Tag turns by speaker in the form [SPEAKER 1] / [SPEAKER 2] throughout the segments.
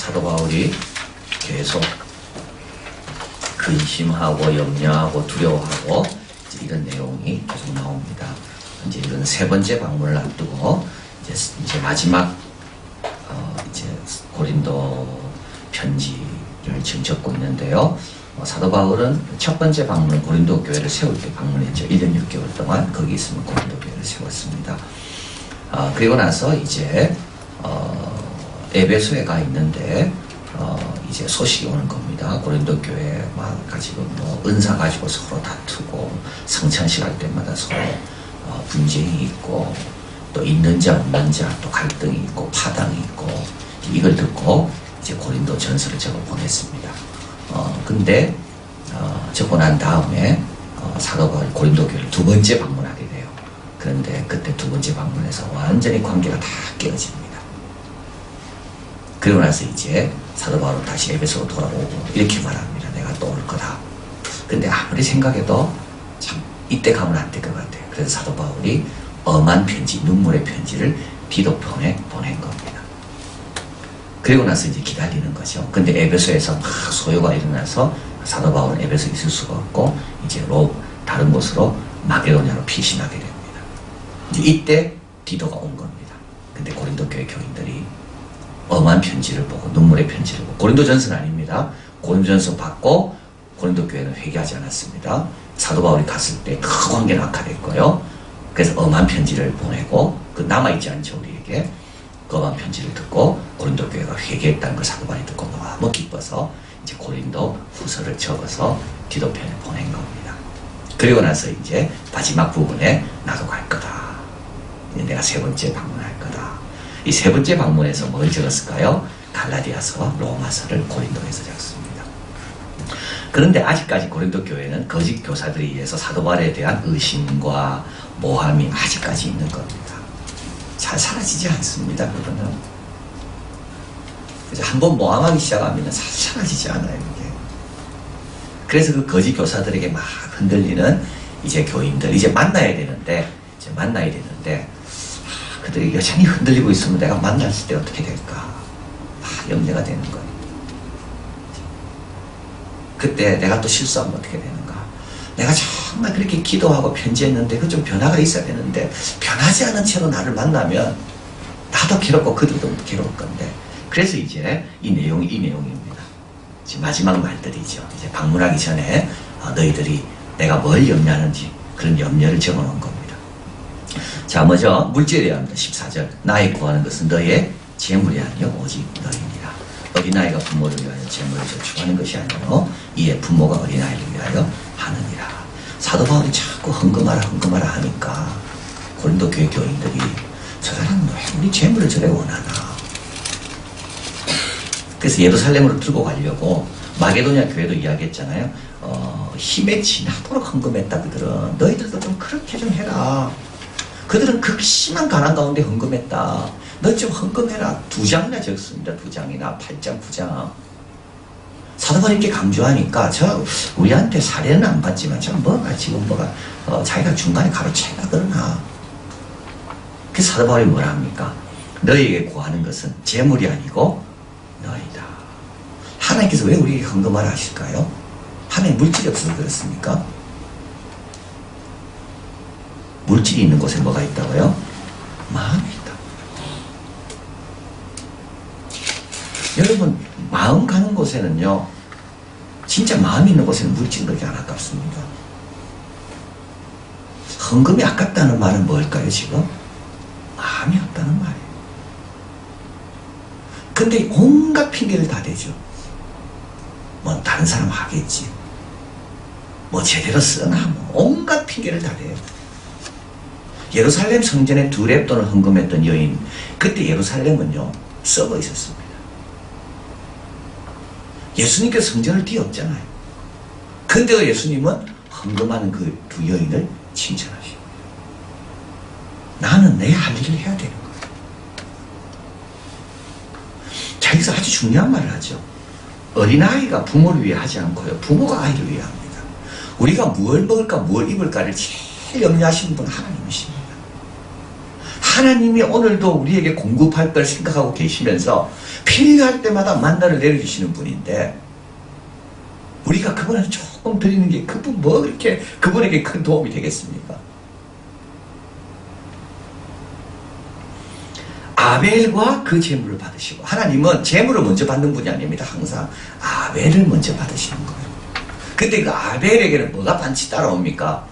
[SPEAKER 1] 사도 바울이 계속 근심하고 염려하고 두려워하고 이런 내용이 계속 나옵니다. 이제 이런 세 번째 방문을 앞두고 이제 마지막 이제 고린도 편지를 지금 적고 있는데요. 사도 바울은 첫 번째 방문은 고린도 교회를 세울 때 방문했죠. 1년 6개월 동안 거기 있으면 고린도 교회를 세웠습니다. 그리고 나서 이제 에베소에 가 있는데 이제 소식이 오는 겁니다. 고린도 교회 막 가지고 뭐 은사 가지고 서로 다투고 성찬식 할 때마다 서로 분쟁이 있고 또 있는 자 없는 자 또 갈등이 있고 파당이 있고 이걸 듣고 이제 고린도 전서를 적어 보냈습니다. 근데 적고 난 다음에 사도 바울이 고린도 교회를 두 번째 방문하게 돼요. 그런데 그때 두 번째 방문에서 완전히 관계가 다 깨어집니다. 그러고 나서 이제 사도 바울은 다시 에베소로 돌아오고 이렇게 말합니다. 내가 또 올 거다. 근데 아무리 생각해도 참 이때 가면 안 될 것 같아요. 그래서 사도 바울이 엄한 편지, 눈물의 편지를 디도편에 보낸 겁니다. 그리고 나서 이제 기다리는 거죠. 근데 에베소에서 막 소요가 일어나서 사도 바울은 에베소에 있을 수가 없고 이제 다른 곳으로 마게도냐로 피신하게 됩니다. 이제 이때 디도가 온 겁니다. 근데 고린도 교회 교인들이 엄한 편지를 보고 눈물의 편지를 보고 고린도전서는 아닙니다. 고린도전서 받고 고린도 교회는 회개하지 않았습니다. 사도 바울이 갔을 때 그 관계는 악화됐고요. 그래서 엄한 편지를 보내고 그 남아있지 않죠 우리에게. 그 엄한 편지를 듣고 고린도 교회가 회개했다는 걸 사도 바울이 듣고 너무 기뻐서 이제 고린도 후서를 적어서 디도편에 보낸 겁니다. 그리고 나서 이제 마지막 부분에 나도 갈 거다. 내가 세 번째 방문할 거다. 이 세 번째 방문에서 뭘 적었을까요? 갈라디아서와 로마서를 고린도에서 적습니다. 그런데 아직까지 고린도 교회는 거짓 교사들에 의해서 사도 바울에 대한 의심과 모함이 아직까지 있는 겁니다. 잘 사라지지 않습니다. 그거는. 한번 모함하기 시작하면 사라지지 않아요. 이게. 그래서 그 거짓 교사들에게 막 흔들리는 이제 교인들 이제 만나야 되는데 그들이 여전히 흔들리고 있으면 내가 만났을 때 어떻게 될까? 염려가 되는 거예요. 그때 내가 또 실수하면 어떻게 되는가? 내가 정말 그렇게 기도하고 편지했는데 그 좀 변화가 있어야 되는데 변하지 않은 채로 나를 만나면 나도 괴롭고 그들도 괴로울 건데 그래서 이제 이 내용입니다. 지금 마지막 말들이죠. 이제 방문하기 전에 너희들이 내가 뭘 염려하는지 그런 염려를 적어놓은 겁니다. 자, 먼저 물질에 합니다. 14절. 나의 구하는 것은 너의 재물이 아니요 오직 너희니라. 어린아이가 부모를 위하여 재물을 저축하는 것이 아니요 이에 부모가 어린아이를 위하여 하느니라. 사도 바울이 자꾸 헌금하라 하니까 고린도 교회 교인들이 저 사람은 왜 우리 재물을 저래 원하나. 그래서 예루살렘으로 들고 가려고 마게도냐 교회도 이야기했잖아요. 힘에 지나도록 헌금했다. 그들은 너희들도 좀 그렇게 좀 해라. 그들은 극심한 가난 가운데 헌금했다. 너 좀 헌금해라. 2장이나 적습니다. 2장이나 8장, 9장. 사도 바울이 이렇게 강조하니까 우리한테 사례는 안 받지만 자기가 중간에 가로채가 그러나. 그래서 사도 바울이 뭐라 합니까? 너희에게 구하는 것은 재물이 아니고 너희다. 하나님께서 왜 우리에게 헌금하라 하실까요? 하나님 물질이 없어서 그렇습니까? 물질이 있는 곳에 뭐가 있다고요? 마음이 있다. 여러분 마음 가는 곳에는요 진짜 마음이 있는 곳에는 물질은 그렇게 안 아깝습니다. 헌금이 아깝다는 말은 뭘까요 지금? 마음이 없다는 말이에요. 근데 온갖 핑계를 다 대죠. 뭐 다른 사람 하겠지. 뭐 제대로 쓰나 뭐 온갖 핑계를 다 대요. 예루살렘 성전에 2렙돈을 헌금했던 여인, 그때 예루살렘은요 썩어 있었습니다. 예수님께서 성전을 띄웠잖아요. 근데 예수님은 헌금하는 그 두 여인을 칭찬하시고 나는 내 할 일을 해야 되는 거예요. 자, 여기서 아주 중요한 말을 하죠. 어린아이가 부모를 위해 하지 않고요 부모가 아이를 위해 합니다. 우리가 무엇을 먹을까 무엇을 입을까를 제일 염려하시는 분은 하나님이십니다. 하나님이 오늘도 우리에게 공급할 걸 생각하고 계시면서 필요할 때마다 만나를 내려주시는 분인데 우리가 그분한테 조금 드리는 게 그분 뭐 그렇게 그분에게 큰 도움이 되겠습니까? 아벨과 그 재물을 받으시고 하나님은 재물을 먼저 받는 분이 아닙니다. 항상 아벨을 먼저 받으시는 거예요. 근데 그 아벨에게는 뭐가 반드시 따라옵니까?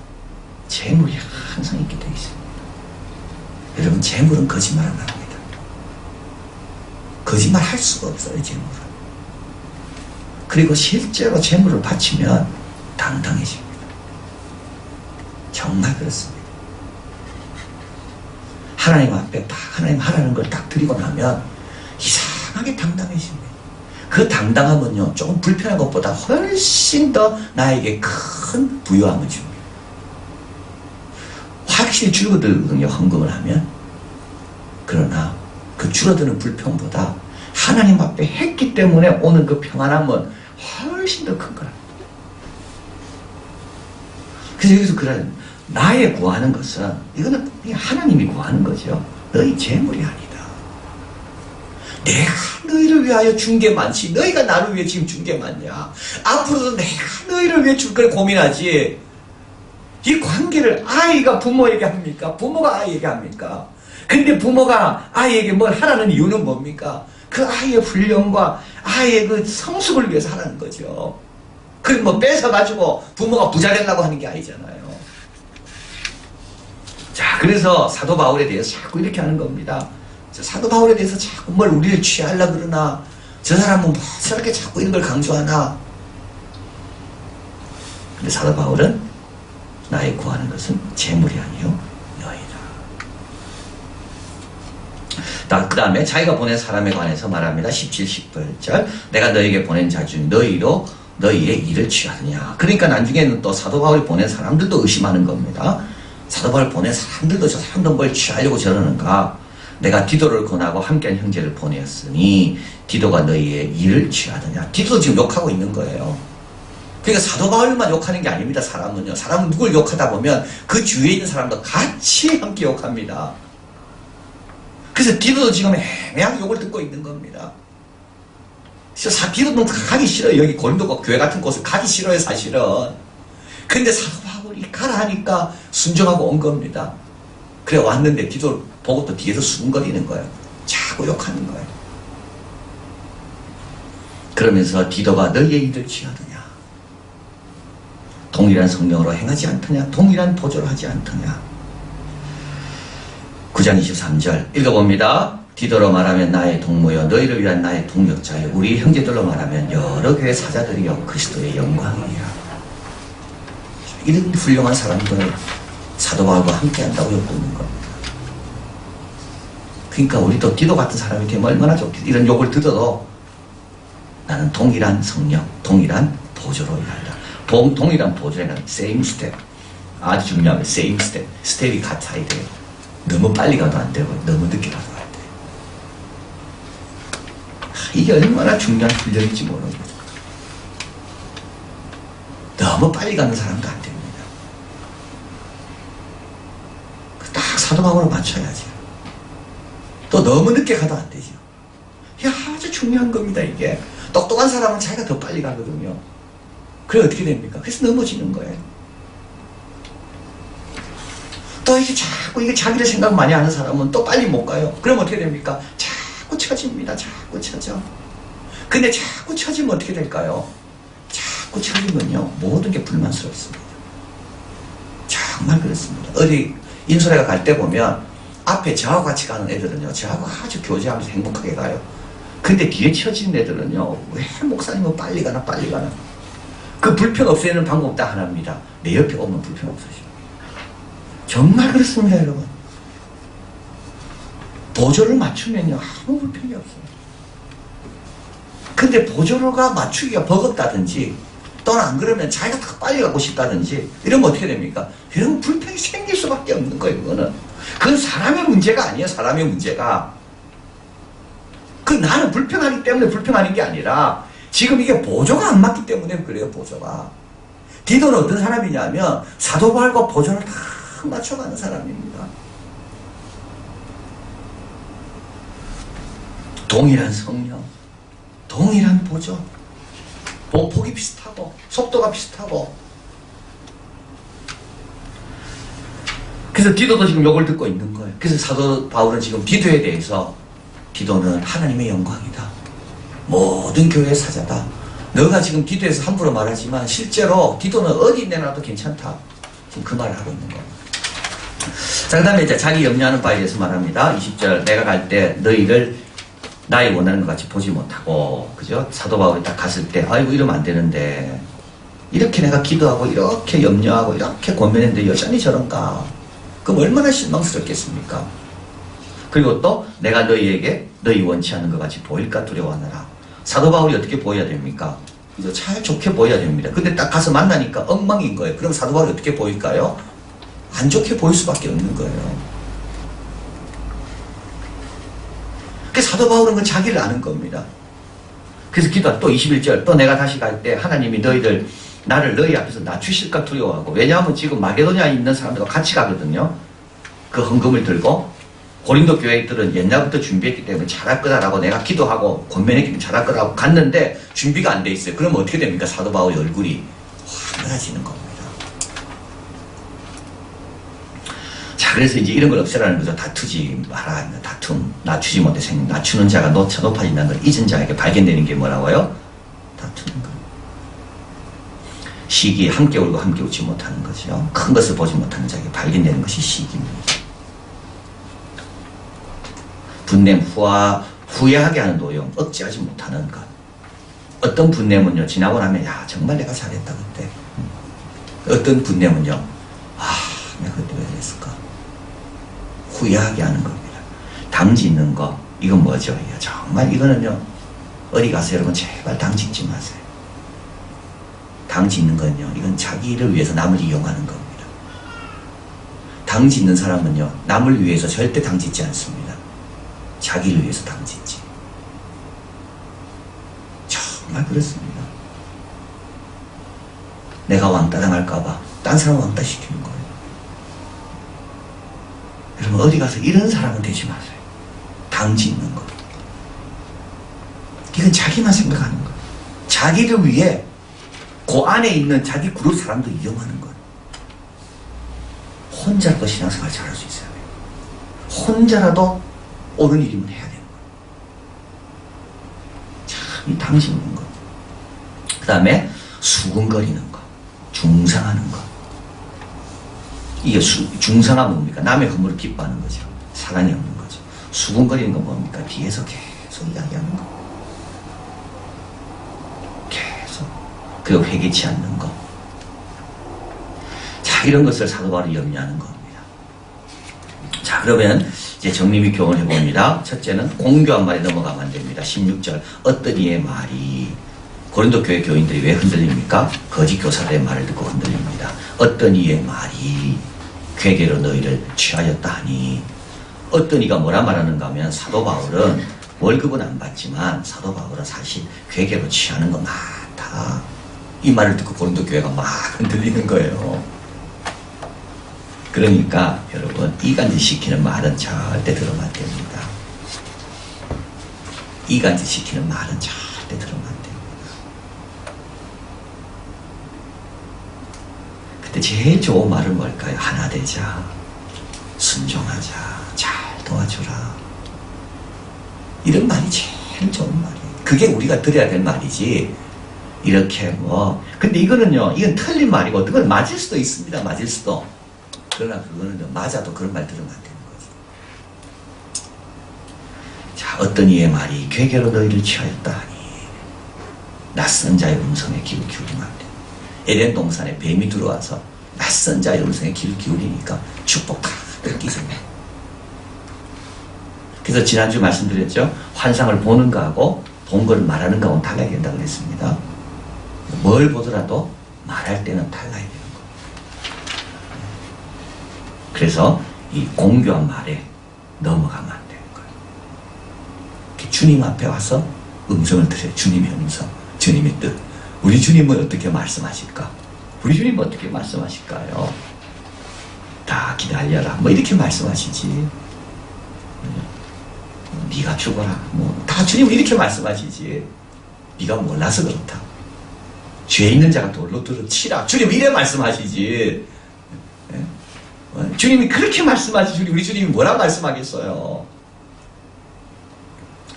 [SPEAKER 1] 재물이 항상 있게 되어 있습니다. 여러분 재물은 거짓말 안 합니다. 거짓말 할 수가 없어요. 재물은. 그리고 실제로 재물을 바치면 당당해집니다. 정말 그렇습니다. 하나님 앞에 딱 하나님 하라는 걸 딱 드리고 나면 이상하게 당당해집니다. 그 당당함은요 조금 불편한 것보다 훨씬 더 나에게 큰 부유함을 줍니다. 확실히 줄어들거든요, 헌금을 하면. 그러나 그 줄어드는 불평보다 하나님 앞에 했기 때문에 오는 그 평안함은 훨씬 더 큰 거랍니다. 그래서 여기서 그런 나의 구하는 것은 이거는 하나님이 구하는 거죠. 너희 재물이 아니다. 내가 너희를 위하여 준 게 많지 너희가 나를 위해 지금 준 게 많냐. 앞으로도 내가 너희를 위해 줄 걸 고민하지. 이 관계를 아이가 부모에게 합니까? 부모가 아이에게 합니까? 근데 부모가 아이에게 뭘 하라는 이유는 뭡니까? 그 아이의 훈련과 아이의 그 성숙을 위해서 하라는 거죠. 그걸 뭐 뺏어가지고 부모가 부자 되려고 하는 게 아니잖아요. 자, 그래서 사도 바울에 대해서 자꾸 이렇게 하는 겁니다. 사도 바울에 대해서 자꾸 뭘 우리를 취하려고 그러나 저 사람은 뭐 저렇게 자꾸 이런 걸 강조하나. 근데 사도 바울은 나의 구하는 것은 재물이 아니요 너희다. 그 다음에 자기가 보낸 사람에 관해서 말합니다. 17, 18절 내가 너에게 보낸 자 중 너희로 너희의 일을 취하느냐. 그러니까 나중에는 또 사도 바울이 보낸 사람들도 의심하는 겁니다. 사도 바울 보낸 사람들도 저 사람도 뭘 취하려고 저러는가. 내가 디도를 권하고 함께한 형제를 보냈으니 디도가 너희의 일을 취하느냐. 디도도 지금 욕하고 있는 거예요. 그러니까 사도 바울만 욕하는 게 아닙니다. 사람은요. 사람은 누굴 욕하다 보면 그 주위에 있는 사람도 같이 함께 욕합니다. 그래서 디도도 지금 애매하게 욕을 듣고 있는 겁니다. 디도는 가기 싫어요. 여기 고린도 교회 같은 곳을 가기 싫어요. 사실은. 근데 사도 바울이 가라 하니까 순종하고 온 겁니다. 그래 왔는데 디도 보고 또 뒤에서 수군거리는 거예요. 자꾸 욕하는 거예요. 그러면서 디도가 너희의 일을 취하더냐. 동일한 성령으로 행하지 않더냐. 동일한 보조를 하지 않더냐. 9장 23절 읽어봅니다. 디도로 말하면 나의 동무여 너희를 위한 나의 동역자여 우리 형제들로 말하면 여러 교회 사자들이여 그리스도의 영광이라. 이런 훌륭한 사람들을 사도 바울과 함께 한다고 엿보는 겁니다. 그러니까 우리도 디도 같은 사람이 되면 얼마나 좋겠어. 이런 욕을 들어도 나는 동일한 성령, 동일한 보조로 일한다. 동일한 보조에는 same step. 아주 중요합니다. same step. 스텝이 같아야 돼요. 너무 빨리 가도 안 되고 너무 늦게 가도 안 돼요. 이게 얼마나 중요한 훈련인지 모릅니다. 너무 빨리 가는 사람도 안 됩니다. 딱 사도 바울을 맞춰야지. 또 너무 늦게 가도 안 되죠. 이게 아주 중요한 겁니다. 이게 똑똑한 사람은 자기가 더 빨리 가거든요. 그래 어떻게 됩니까? 그래서 넘어지는 거예요. 또 이게 자꾸 이게 자기를 생각 많이 하는 사람은 또 빨리 못 가요. 그럼 어떻게 됩니까? 자꾸 처집니다. 자꾸 처져. 근데 자꾸 처지면 어떻게 될까요? 자꾸 처지면요 모든 게 불만스럽습니다. 정말 그렇습니다. 어디 인솔회가 갈 때 보면 앞에 저하고 같이 가는 애들은요 저하고 아주 교제하면서 행복하게 가요. 근데 뒤에 처진 애들은요 왜 목사님은 빨리 가나 빨리 가나. 그 불편 없애는 방법 딱 하나입니다. 내 옆에 오면 불편 없어져. 정말 그렇습니다, 여러분. 보조를 맞추면요 아무 불편이 없어요. 근데 보조가 맞추기가 버겁다든지 또는 안 그러면 자기가 더 빨리 가고 싶다든지 이러면 어떻게 됩니까? 이런 불편이 생길 수밖에 없는 거예요. 그건 사람의 문제가 아니에요. 사람의 문제가. 그 나는 불편하기 때문에 불편한 게 아니라 지금 이게 보조가 안 맞기 때문에 그래요. 보조가. 디도는 어떤 사람이냐면 사도 바울과 보조를 다 맞춰가는 사람입니다. 동일한 성령, 동일한 보조, 보폭이 비슷하고 속도가 비슷하고. 그래서 디도도 지금 욕을 듣고 있는 거예요. 그래서 사도 바울은 지금 디도에 대해서 디도는 하나님의 영광이다. 모든 교회의 사자다. 너가 지금 디도에서 함부로 말하지만 실제로 디도는 어디 내놔도 괜찮다. 지금 그 말을 하고 있는 겁니다. 자, 그 다음에 이제 자기 염려하는 바에 대해서 말합니다. 20절, 내가 갈 때 너희를 나의 원하는 것 같이 보지 못하고, 그죠? 사도 바울이 딱 갔을 때, 아이고, 이러면 안 되는데, 이렇게 내가 기도하고, 이렇게 염려하고, 이렇게 고민했는데, 여전히 저런가? 그럼 얼마나 실망스럽겠습니까? 그리고 또, 내가 너희에게 너희 원치 않는 것 같이 보일까 두려워하느라. 사도 바울이 어떻게 보여야 됩니까? 이거 잘 좋게 보여야 됩니다. 근데 딱 가서 만나니까 엉망인 거예요. 그럼 사도 바울이 어떻게 보일까요? 안 좋게 보일 수밖에 없는 거예요. 그 사도 바울은 그 자기를 아는 겁니다. 그래서 기도하 또 21절, 또 내가 다시 갈 때 하나님이 나를 너희 앞에서 낮추실까 두려워하고. 왜냐하면 지금 마게도냐에 있는 사람들과 같이 가거든요. 그 헌금을 들고. 고린도 교회들은 옛날부터 준비했기 때문에 잘할 거다라고 내가 기도하고 권면했기 때문에 잘할 거라고 갔는데 준비가 안 돼 있어요. 그러면 어떻게 됩니까? 사도 바울의 얼굴이 화나지는 겁니다. 자, 그래서 이제 이런 걸 없애라는 거죠. 다투지 마라. 다툼. 낮추지 못해 생긴. 낮추는 자가 높아진다는 걸 잊은 자에게 발견되는 게 뭐라고요? 다투는 거. 시기에 함께 울고 함께 웃지 못하는 거죠. 큰 것을 보지 못하는 자에게 발견되는 것이 시기입니다. 분냄, 후회하게 하는 노용, 억제하지 못하는 것. 어떤 분냄은요, 지나고 나면, 야, 정말 내가 잘했다, 그때. 어떤 분냄은요, 내가 그때 왜 그랬을까? 후회하게 하는 겁니다. 당 짓는 거, 이건 뭐죠? 정말 이거는요, 어디 가서 여러분, 제발 당 짓지 마세요. 당 짓는 건요, 이건 자기를 위해서 남을 이용하는 겁니다. 당 짓는 사람은요, 남을 위해서 절대 당 짓지 않습니다. 자기를 위해서 당짓지. 정말 그렇습니다. 내가 왕따 당할까봐 딴 사람 왕따 시키는 거예요. 여러분 어디 가서 이런 사람은 되지 마세요. 당짓는 거. 이건 자기만 생각하는 거예요. 자기를 위해 그 안에 있는 자기 그룹 사람도 이용하는 거예요. 혼자라도 신앙생활 잘할 수 있어야 돼요. 혼자라도 옳은 일이면 해야 되는 거예요. 참, 이 당짓는 거. 그 다음에 수근거리는 거. 중상하는 거. 이게 중상하면 뭡니까? 남의 허물을 기뻐하는 거죠. 사랑이 없는 거죠. 수근거리는 건 뭡니까? 뒤에서 계속 이야기하는 거. 계속. 그리고 회개치 않는 거. 자, 이런 것을 사도 바울이 염려하는 겁니다. 자, 그러면 이제 정리 및 교훈을 해봅니다. 첫째는 공교한 말에 넘어가면 안 됩니다. 16절, 어떤 이의 말이. 고린도 교회 교인들이 왜 흔들립니까? 거짓 교사들의 말을 듣고 흔들립니다. 어떤 이의 말이 괴계로 너희를 취하였다 하니. 어떤 이가 뭐라 말하는가 하면 사도 바울은 월급은 안 받지만 사도 바울은 사실 괴계로 취하는 거 많다. 이 말을 듣고 고린도 교회가 막 흔들리는 거예요. 그러니까 여러분 이간질 시키는 말은 절대 들으면 안 됩니다. 이간질 시키는 말은 절대 들으면 안 됩니다. 그때 제일 좋은 말은 뭘까요? 하나 되자, 순종하자, 잘 도와주라. 이런 말이 제일 좋은 말이에요. 그게 우리가 들어야 될 말이지. 이렇게 뭐 근데 이거는요, 이건 틀린 말이고 그건 맞을 수도 있습니다. 맞을 수도. 그러나 그거는 맞아도 그런 말 들으면 안 되는 거죠. 자, 어떤 이의 말이 괴계로 너희를 취하였다 하니 낯선 자의 음성에 귀를 기울이면 안 돼. 에덴 동산에 뱀이 들어와서 낯선 자의 음성에 귀를 기울이니까 축복 다 뺏기죠. 그래서 지난주 말씀드렸죠. 환상을 보는 거하고 본 걸 말하는 거하고는 달라야 된다고 그랬습니다. 뭘 보더라도 말할 때는 달라야 돼요. 그래서 이 공교한 말에 넘어가면 안 되는 거예요. 주님 앞에 와서 음성을 들어요. 주님의 음성, 주님의 뜻. 우리 주님은 어떻게 말씀하실까? 우리 주님은 어떻게 말씀하실까요? 다 기다려라. 뭐 이렇게 말씀하시지. 네가 죽어라. 뭐 다 주님은 이렇게 말씀하시지. 네가 몰라서 그렇다. 죄 있는 자가 돌로 들어 치라. 주님 이래 말씀하시지. 주님이 그렇게 말씀하시지. 우리 주님이 뭐라 말씀하겠어요.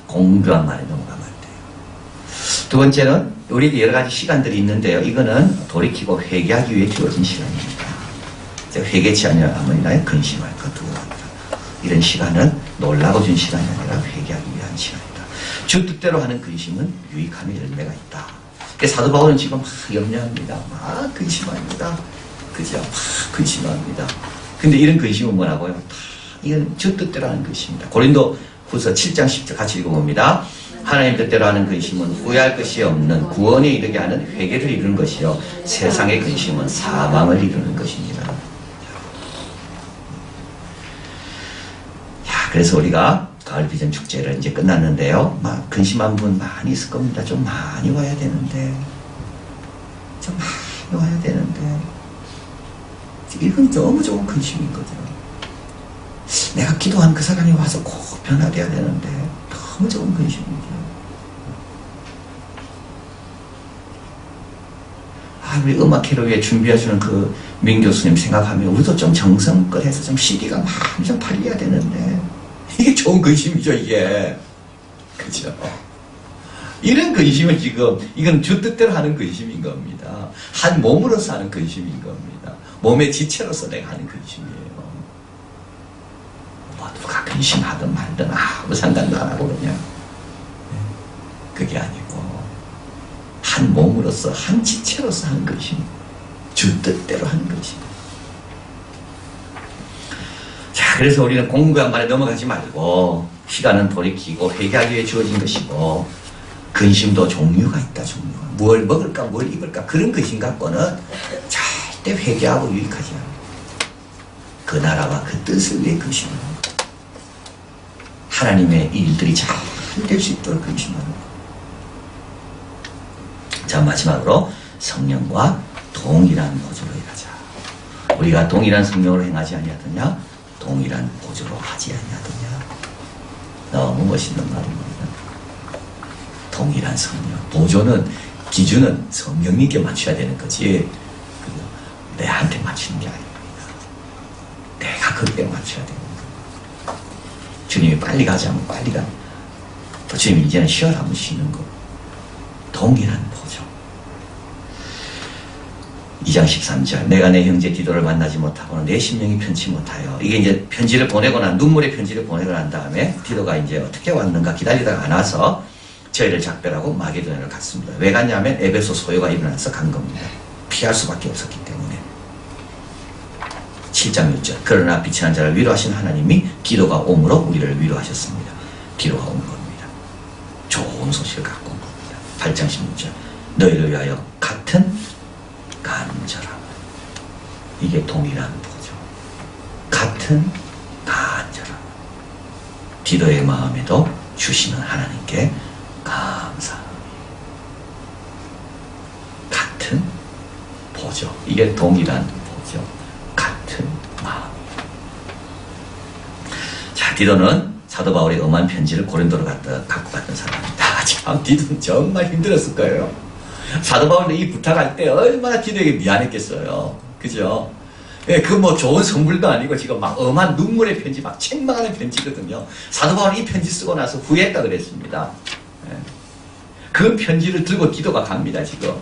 [SPEAKER 1] 공교한 말에 넘어가면 안 돼요. 두 번째는 우리에게 여러 가지 시간들이 있는데요. 이거는 돌이키고 회개하기 위해 주어진 시간입니다. 회개치 아니하면 근심할 것 두려워한다. 이런 시간은 놀라고 준 시간이 아니라 회개하기 위한 시간이다. 주 뜻대로 하는 근심은 유익함의 열매가 있다. 사도 바울은 지금 막 염려합니다. 막 근심합니다. 그죠? 막 근심합니다. 근데 이런 근심은 뭐라고요? 다 이건 주 뜻대로 하는 근심입니다. 고린도 후서 7장 10절 같이 읽어봅니다. 하나님 뜻대로 하는 근심은 후회할 것이 없는 구원에 이르게 하는 회개를 이루는 것이요 세상의 근심은 사망을 이루는 것입니다. 그래서 우리가 가을 비전 축제를 이제 끝났는데요. 막 근심한 분 많이 있을 겁니다. 좀 많이 와야 되는데, 이건 너무 좋은 근심이거든요. 내가 기도한 그 사람이 와서 꼭 변화돼야 되는데 너무 좋은 근심이죠. 우리 음악회를 위해 준비해주는 그 민 교수님 생각하면 우리도 좀 정성껏 해서 좀 CD가 많이 좀 팔려야 되는데 이게 좋은 근심이죠, 이게. 그죠? 이런 근심은 지금, 이건 주 뜻대로 하는 근심인 겁니다. 한 몸으로서 하는 근심인 겁니다. 몸의 지체로서 내가 하는 근심이에요. 뭐 누가 근심하든 말든 아무 상관도 안 하고 그냥. 그게 아니고, 한 몸으로서, 한 지체로서 하는 근심. 주 뜻대로 하는 근심. 그래서 우리는 공부한 말에 넘어가지 말고 시간은 돌이키고 회개하기 위해 주어진 것이고 근심도 종류가 있다. 종류가. 뭘 먹을까 뭘 입을까 그런 근심 갖고는 절대 회개하고 유익하지 않아요. 그 나라와 그 뜻을 위해 근심하는 거예요. 하나님의 일들이 잘 될 수 있도록 근심하는 거예요. 자, 마지막으로 성령과 동일한 보조로 일하자. 우리가 동일한 성령으로 행하지 아니하더냐 동일한 보조로 하지 아니하더냐. 너무 멋있는 말입니다. 동일한 성령. 보조는 기준은 성령님께 맞춰야 되는 거지 내한테 맞추는 게 아닙니다. 내가 그때 맞춰야 되는 거예요. 주님이 빨리 가자면 빨리 가. 또 주님이 이제는 쉬어라면 쉬는 거. 동일한 보조. 2장 13절 내가 내 형제 디도를 만나지 못하고는 내 심령이 편치 못하여. 이게 이제 편지를 보내고 난 눈물의 편지를 보내고 난 다음에 디도가 이제 어떻게 왔는가 기다리다가 안 와서 저희를 작별하고 마게도냐를 갔습니다. 왜 갔냐면 에베소 소요가 일어나서 간 겁니다. 피할 수밖에 없었기 때문에. 7장 6절 그러나 비천한 자를 위로하신 하나님이 기도가 옴으로 우리를 위로하셨습니다. 기도가 온 겁니다. 좋은 소식을 갖고 온 겁니다. 8장 16절 너희를 위하여 같은 간절함. 이게 동일한 보죠. 같은 간절함. 디도의 마음에도 주시는 하나님께 감사합니다. 같은 보죠. 이게 동일한 보죠. 같은 마음. 자, 디도는 사도 바울의 엄한 편지를 고린도로 갖고 갔던 사람입니다. 참, 디도는 정말 힘들었을 거예요. 사도 바울도 이 부탁할 때 얼마나 디도에게 미안했겠어요. 그죠? 예, 그 뭐 좋은 선물도 아니고 지금 막 엄한 눈물의 편지, 막 책망하는 편지거든요. 사도 바울은 이 편지 쓰고 나서 후회했다 그랬습니다. 예. 그 편지를 들고 디도가 갑니다, 지금.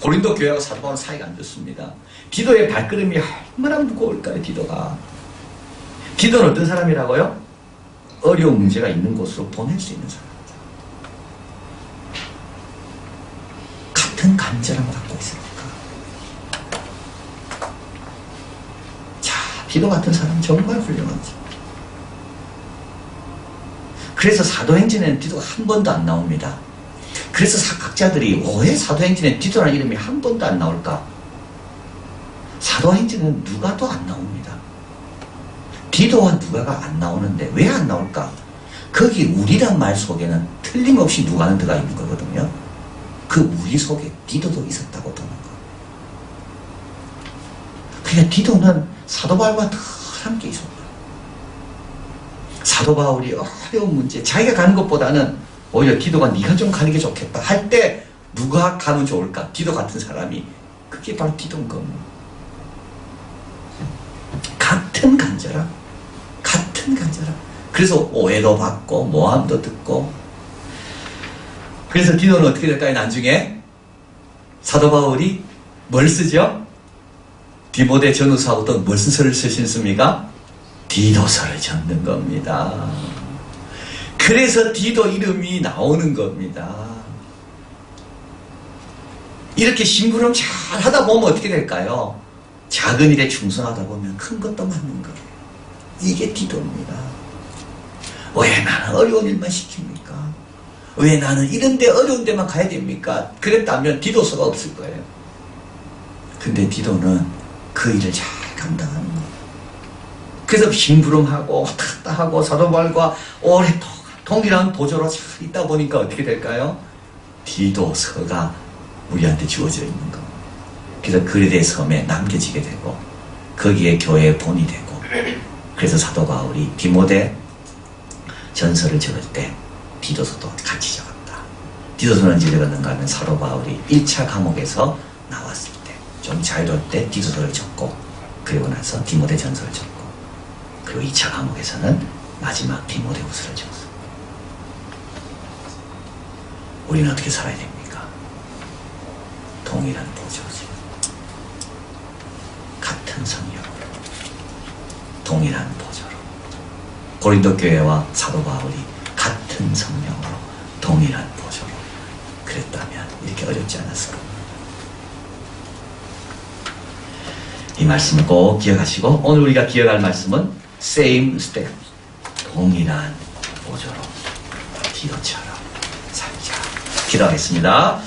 [SPEAKER 1] 고린도 교회하고 사도 바울은 사이가 안 좋습니다. 디도의 발걸음이 얼마나 무거울까요, 디도가. 디도는 어떤 사람이라고요? 어려운 문제가 있는 곳으로 보낼 수 있는 사람. 같은 간절함을 갖고 있으니까. 자, 디도 같은 사람 정말 훌륭하죠. 그래서 사도행전에는 디도가 한 번도 안 나옵니다. 그래서 사학자들이 왜 사도행전에 디도라는 이름이 한 번도 안 나올까? 사도행전에는 누가도 안 나옵니다. 디도와 누가가 안 나오는데 왜 안 나올까? 거기 우리란 말 속에는 틀림없이 누가는 들어가 있는 거거든요. 그 우리 속에 디도도 있었다고 보는 거. 그러니까 디도는 사도 바울과 더 함께 있었다. 사도 바울이 어려운 문제, 자기가 가는 것보다는 오히려 디도가 네가 좀 가는 게 좋겠다 할 때 누가 가면 좋을까? 디도 같은 사람이. 그게 바로 디도인 겁니다. 같은 간절함. 같은 간절함. 그래서 오해도 받고 모함도 듣고. 그래서 디도는 어떻게 될까요? 나중에 사도 바울이 뭘 쓰죠? 디모데 전후서하고 무슨 서를 쓰셨습니까? 디도서를 적는 겁니다. 그래서 디도 이름이 나오는 겁니다. 이렇게 심부름 잘 하다 보면 어떻게 될까요? 작은 일에 충성하다 보면 큰 것도 맞는 거예요. 이게 디도입니다. 왜 나는 어려운 일만 시킵니까? 왜 나는 이런데 어려운 데만 가야 됩니까? 그랬다면 디도서가 없을 거예요. 근데 디도는 그 일을 잘 감당하는 거예요. 그래서 심부름하고 왔다 갔다 하고 사도 바울과 오랫동안 동일한 보조로 잘 있다 보니까 어떻게 될까요? 디도서가 우리한테 주어져 있는 겁니다. 그래서 그리데 섬에 남겨지게 되고 거기에 교회의 본이 되고, 그래서 사도 바울이 디모데 전서를 적을 때 디도서도 같이 적었다. 디도서는 언제 적었는가 하면 사도 바울이 1차 감옥에서 나왔을 때 좀 자유로울 때 디도서를 적고, 그리고 나서 디모데 전서를 적고, 그리고 2차 감옥에서는 마지막 디모데후서를 적었습니다. 우리는 어떻게 살아야 됩니까? 동일한 보조지. 같은 성령으로, 동일한 보조로. 고린도 교회와 사도 바울이 같은 성령으로, 동일한 보조로 그랬다면 이렇게 어렵지 않았을 겁니다. 이 말씀을 꼭 기억하시고, 오늘 우리가 기억할 말씀은 same step, 동일한 보조로 디도처럼 살자. 기도하겠습니다.